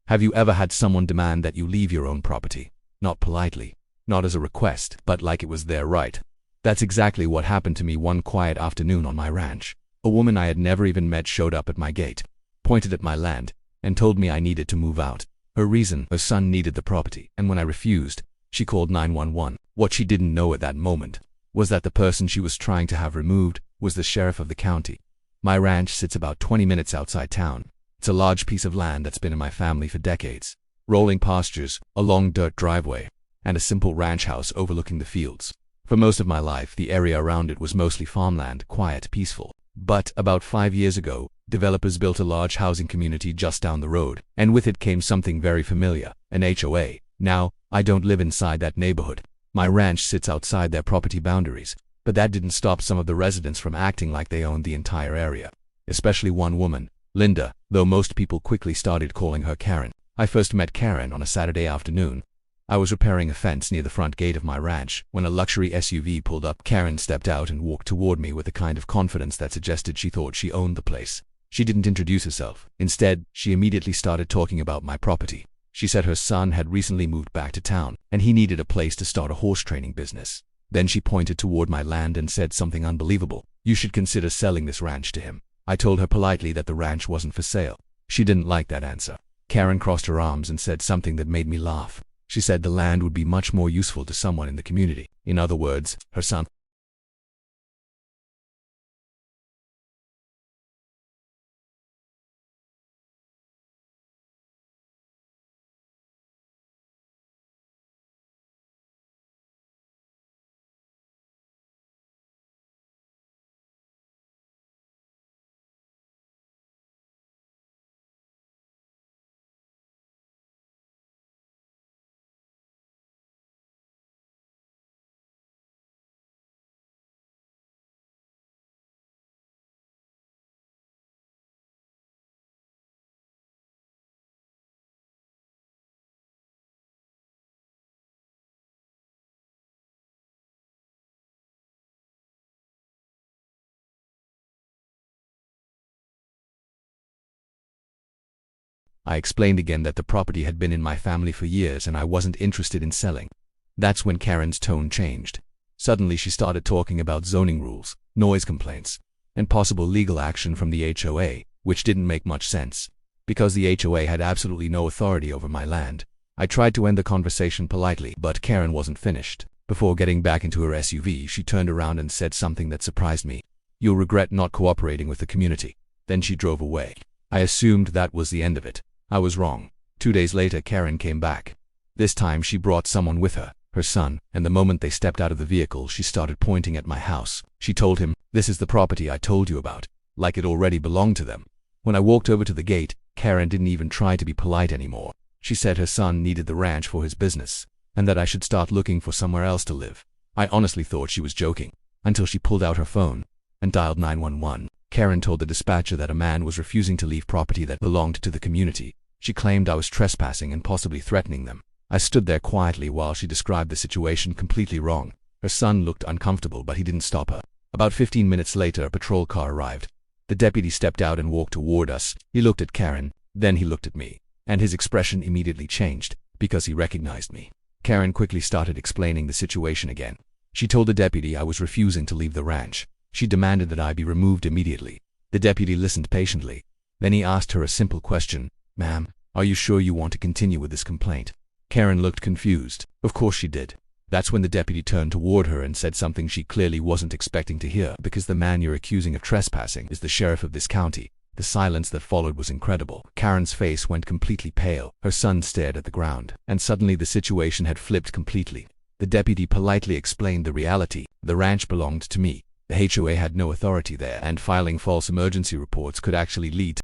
Have you ever had someone demand that you leave your own property? Not politely, not as a request, but like it was their right. That's exactly what happened to me one quiet afternoon on my ranch. A woman I had never even met showed up at my gate, pointed at my land, and told me I needed to move out. Her reason: her son needed the property, and when I refused, she called 911. What she didn't know at that moment was that the person she was trying to have removed was the sheriff of the county. My ranch sits about 20 minutes outside town. It's a large piece of land that's been in my family for decades. Rolling pastures, a long dirt driveway, and a simple ranch house overlooking the fields. For most of my life, the area around it was mostly farmland, quiet, peaceful. But about 5 years ago, developers built a large housing community just down the road, and with it came something very familiar: an HOA. Now, I don't live inside that neighborhood. My ranch sits outside their property boundaries, but that didn't stop some of the residents from acting like they owned the entire area. Especially one woman, Linda, though most people quickly started calling her Karen. I first met Karen on a Saturday afternoon. I was repairing a fence near the front gate of my ranch when a luxury SUV pulled up. Karen stepped out and walked toward me with a kind of confidence that suggested she thought she owned the place. She didn't introduce herself. Instead, she immediately started talking about my property. She said her son had recently moved back to town, and he needed a place to start a horse training business. Then she pointed toward my land and said something unbelievable: "You should consider selling this ranch to him." I told her politely that the ranch wasn't for sale. She didn't like that answer. Karen crossed her arms and said something that made me laugh. She said the land would be much more useful to someone in the community. In other words, her son. I explained again that the property had been in my family for years and I wasn't interested in selling. That's when Karen's tone changed. Suddenly she started talking about zoning rules, noise complaints, and possible legal action from the HOA, which didn't make much sense, because the HOA had absolutely no authority over my land. I tried to end the conversation politely, but Karen wasn't finished. Before getting back into her SUV, she turned around and said something that surprised me: "You'll regret not cooperating with the community." Then she drove away. I assumed that was the end of it. I was wrong. 2 days later, Karen came back. This time she brought someone with her, her son, and the moment they stepped out of the vehicle, she started pointing at my house. She told him, "This is the property I told you about," like it already belonged to them. When I walked over to the gate, Karen didn't even try to be polite anymore. She said her son needed the ranch for his business, and that I should start looking for somewhere else to live. I honestly thought she was joking, until she pulled out her phone and dialed 911. Karen told the dispatcher that a man was refusing to leave property that belonged to the community. She claimed I was trespassing and possibly threatening them. I stood there quietly while she described the situation completely wrong. Her son looked uncomfortable, but he didn't stop her. About 15 minutes later, a patrol car arrived. The deputy stepped out and walked toward us. He looked at Karen, then he looked at me, and his expression immediately changed because he recognized me. Karen quickly started explaining the situation again. She told the deputy I was refusing to leave the ranch. She demanded that I be removed immediately. The deputy listened patiently. Then he asked her a simple question: "Ma'am, are you sure you want to continue with this complaint?" Karen looked confused. Of course she did. That's when the deputy turned toward her and said something she clearly wasn't expecting to hear: "Because the man you're accusing of trespassing is the sheriff of this county." The silence that followed was incredible. Karen's face went completely pale. Her son stared at the ground. And suddenly the situation had flipped completely. The deputy politely explained the reality. The ranch belonged to me. The HOA had no authority there, and filing false emergency reports could actually lead